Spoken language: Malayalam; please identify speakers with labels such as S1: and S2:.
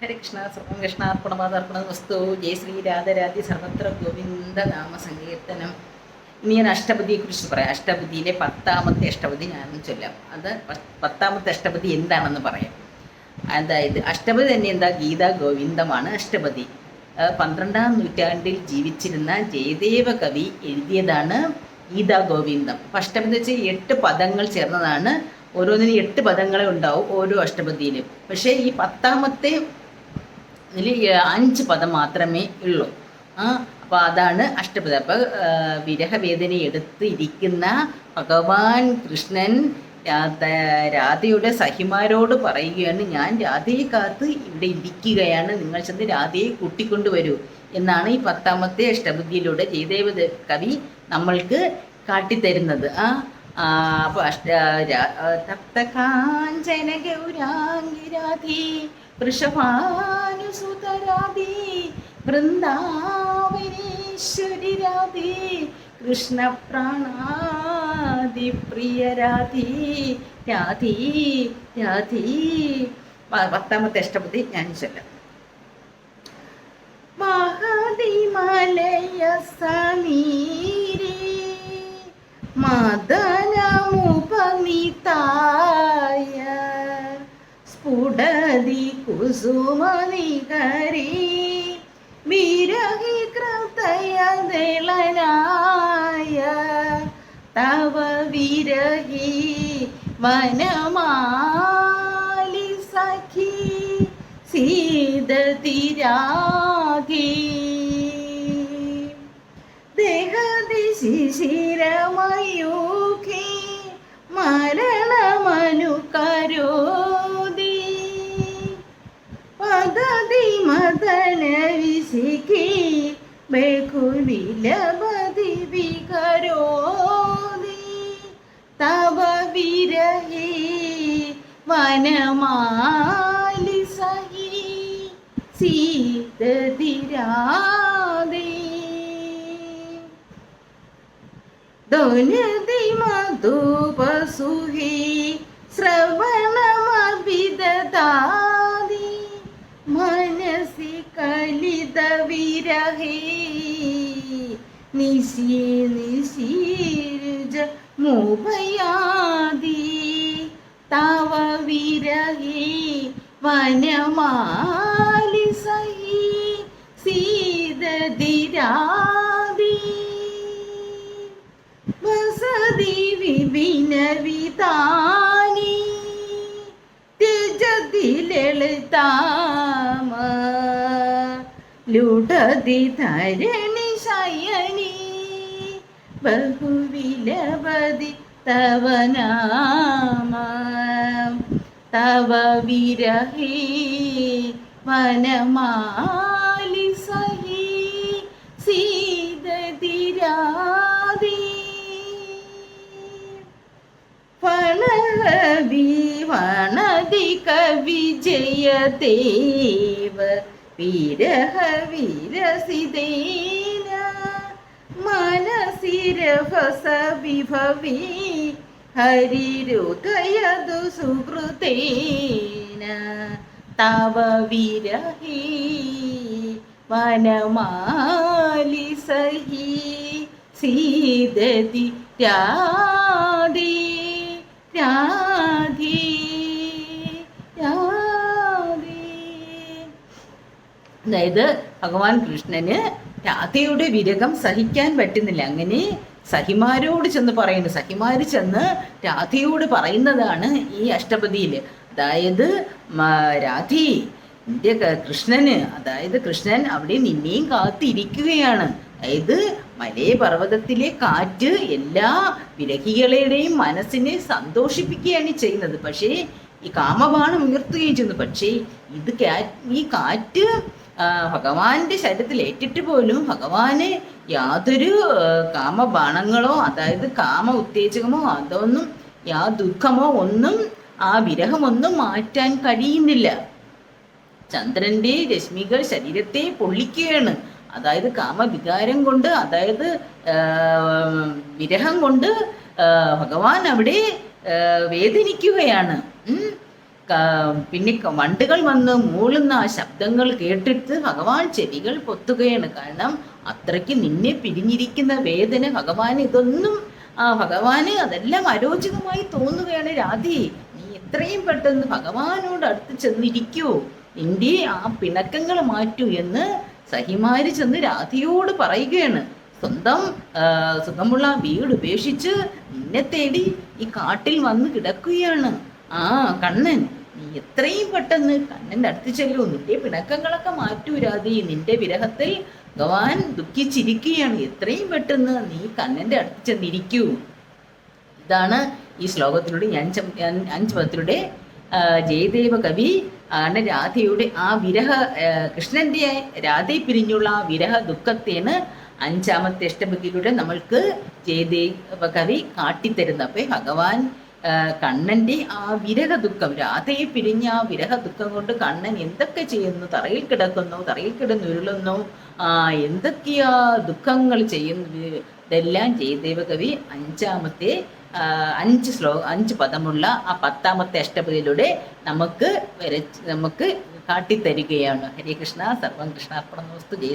S1: ഹരേ കൃഷ്ണ സർവം കൃഷ്ണാർപ്പണമാതർപ്പണ വസ്തു ജയ ശ്രീ രാധരാധി സർവത്ര ഗോവിന്ദ നാമ സങ്കീർത്തനം. ഇനി ഞാൻ അഷ്ടപതിയെക്കുറിച്ച് പറയാം. അഷ്ടപതിയിലെ 10ാമത്തെ അഷ്ടപതി ഞാനൊന്ന് ചൊല്ലാം. അത് 10ാമത്തെ അഷ്ടപതി എന്താണെന്ന് പറയാം. അതായത് അഷ്ടപതി തന്നെ എന്താ, ഗീതാ ഗോവിന്ദമാണ് അഷ്ടപതി. 12ാം നൂറ്റാണ്ടിൽ ജീവിച്ചിരുന്ന ജയദേവ കവി എഴുതിയതാണ് ഗീതാ ഗോവിന്ദം. അപ്പം അഷ്ടപതി വെച്ച് 8 പദങ്ങൾ ചേർന്നതാണ്. ഓരോന്നിനും 8 പദങ്ങളെ ഉണ്ടാവും ഓരോ അഷ്ടപതിയിലും. പക്ഷേ ഈ 10ാമത്തെ ഇതിൽ 5 പദം മാത്രമേ ഉള്ളൂ. അപ്പോൾ അതാണ് അഷ്ടപതി. അപ്പോൾ വിരഹവേദന എടുത്തിരിക്കുന്ന ഭഗവാൻ കൃഷ്ണൻ രാധയുടെ സഖിമാരോട് പറയുകയാണ്, ഞാൻ രാധയെ കാത്ത് ഇവിടെ ഇരിക്കുകയാണ്, നിങ്ങൾ ചെന്ന് രാധയെ കൂട്ടിക്കൊണ്ടുവരൂ എന്നാണ് ഈ 10ാമത്തെ അഷ്ടപതിയിലൂടെ ജയദേവ കവി നമ്മൾക്ക് കാട്ടിത്തരുന്നത്. അപ്പോൾ തപ്തകാഞ്ചന ഗൗരാംഗി രാധേ വൃഷഭാനുസുതരാധേ വൃന്ദാവനേശ്വരി രാധേ കൃഷ്ണപ്രാണാദിപ്രിയ രാധേ രാധേ രാധേ. 10ാമത്തെ അഷ്ടപതി ഞാൻ ചൊല്ലാം. മഹതിമലയ സമീരേ മദനമുപമിതായ സ്ഫുടതി കുസുമനികരീ വിരഹി കൃതയദളനായ തവ വിരഹി വനമാലി സഖി സീദതി രാധേ ദേഹതി ശിശിരമയൂഖി മരണമനുകരോതി പദതി മദന വിശിഖി ബഹുവിലപതി വികരോതി തവ വിരഹി വനമാലി സഹി സീദതി രാധേ ദോനതി മധുപസുഹി ശ്രവണമഭിദദാതി മനസി കലിത വിരഹി നിശി നിശീരുജ മുഭയാതി തവ വിരഹി വനമാലി സഹി സീദതി രാധേ വസതി വിപിന വിതാനി ത്യജതി ലളിതാമ ലുടതി ധരണി ശയനി ബഹുവിലപതി തവ നാമ തവ വിരഹി വനമാലി സഹി സീദതി രാധേ വണദിക വിജയദേവ വിരഹ വിരസിതേന മനസി രഭസ വിഭവി ഹരിരുദയതു സുഹൃതേന തവ വിരഹി വനമാലി സഹി സീദതി രാധേ രാധേ രാധേ. അതായത് ഭഗവാൻ കൃഷ്ണന് രാധയുടെ വിരഹം സഹിക്കാൻ പറ്റുന്നില്ല. അങ്ങനെ സഖിമാരോട് ചെന്ന് പറയുന്നു. സഖിമാര് ചെന്ന് രാധയോട് പറയുന്നതാണ് ഈ അഷ്ടപതിയിൽ. അതായത് രാധേ, എൻ്റെ കൃഷ്ണന്, അതായത് കൃഷ്ണൻ അവിടെ നിന്നെയും കാത്തിരിക്കുകയാണ്. അതായത് മലേ പർവ്വതത്തിലെ കാറ്റ് എല്ലാ വിരഹികളുടെയും മനസ്സിനെ സന്തോഷിപ്പിക്കുകയാണ് ചെയ്യുന്നത്. പക്ഷേ ഈ കാമബാണം ഉയർത്തുകയും ചെയ്യുന്നു. പക്ഷേ ഈ കാറ്റ് ഭഗവാന്റെ ശരീരത്തിൽ ഏറ്റിട്ട് പോലും ഭഗവാന് യാതൊരു കാമബാണങ്ങളോ, അതായത് കാമ ഉത്തേജകമോ അതൊന്നും ദുഃഖമോ ഒന്നും ആ വിരഹമൊന്നും മാറ്റാൻ കഴിയുന്നില്ല. ചന്ദ്രന്റെ രശ്മികൾ ശരീരത്തെ പൊള്ളിക്കുകയാണ്. അതായത് കാമവികാരം കൊണ്ട്, അതായത് വിരഹം കൊണ്ട് ഭഗവാൻ അവിടെ വേദനിക്കുകയാണ്. പിന്നെ വണ്ടുകൾ വന്ന് മൂളുന്ന ആ ശബ്ദങ്ങൾ കേട്ടിട്ട് ഭഗവാൻ ചെവികൾ പൊത്തുകയാണ്. കാരണം അത്രയ്ക്ക് നിന്നെ പിരിഞ്ഞിരിക്കുന്ന വേദന ഭഗവാന് അതെല്ലാം അരോചകമായി തോന്നുകയാണ്. രാധേ, നീ എത്രയും പെട്ടെന്ന് ഭഗവാനോട് അടുത്ത് ചെന്നിരിക്കൂ, നിന്റെ ആ പിണക്കങ്ങൾ മാറ്റൂ എന്ന് സഹിമാര് ചെന്ന് രാധയോട് പറയുകയാണ്. സ്വന്തം സുഖമുള്ള വീട് ഉപേക്ഷിച്ച് നിന്നെ തേടി ഈ കാട്ടിൽ വന്ന് കിടക്കുകയാണ് ആ കണ്ണൻ. നീ എത്രയും പെട്ടെന്ന് കണ്ണൻ്റെ അടുത്ത് ചെല്ലൂ, നിന്റെ പിണക്കങ്ങളൊക്കെ മാറ്റൂ രാധേ, നിന്റെ വിരഹത്തിൽ ഭഗവാൻ ദുഃഖിച്ചിരിക്കുകയാണ്, എത്രയും പെട്ടെന്ന് നീ കണ്ണൻ്റെ അടുത്ത് ചെന്നിരിക്കൂ. ഇതാണ് ഈ ശ്ലോകത്തിലൂടെ അഞ്ച് പദത്തിലൂടെ ജയദേവ കവി രാധയുടെ ആ കൃഷ്ണന്റെ രാധയെ പിരിഞ്ഞുള്ള ആ വിരഹ ദുഃഖത്തെയാണ് അഞ്ചാമത്തെ അഷ്ടപദിയിലൂടെ നമ്മൾക്ക് ജയദേവ കവി കാട്ടിത്തരുന്നത്. അപ്പൊ ഭഗവാൻ കണ്ണന്റെ ആ വിരഹ ദുഃഖം, രാധയെ പിരിഞ്ഞ ആ വിരഹ ദുഃഖം കൊണ്ട് കണ്ണൻ എന്തൊക്കെ ചെയ്യുന്നു, തറയിൽ കിടന്നുരുളുന്നു, എന്തൊക്കെയാ ദുഃഖങ്ങൾ ചെയ്യുന്നു, ഇതെല്ലാം ജയദേവ കവി അഞ്ച് പദമുള്ള ആ 10ാമത്തെ അഷ്ടപദിയിലൂടെ നമുക്ക് കാട്ടിത്തരികയാണ്. ഹരേ കൃഷ്ണ. സർവം കൃഷ്ണാർപ്പണമസ്തു. ജയ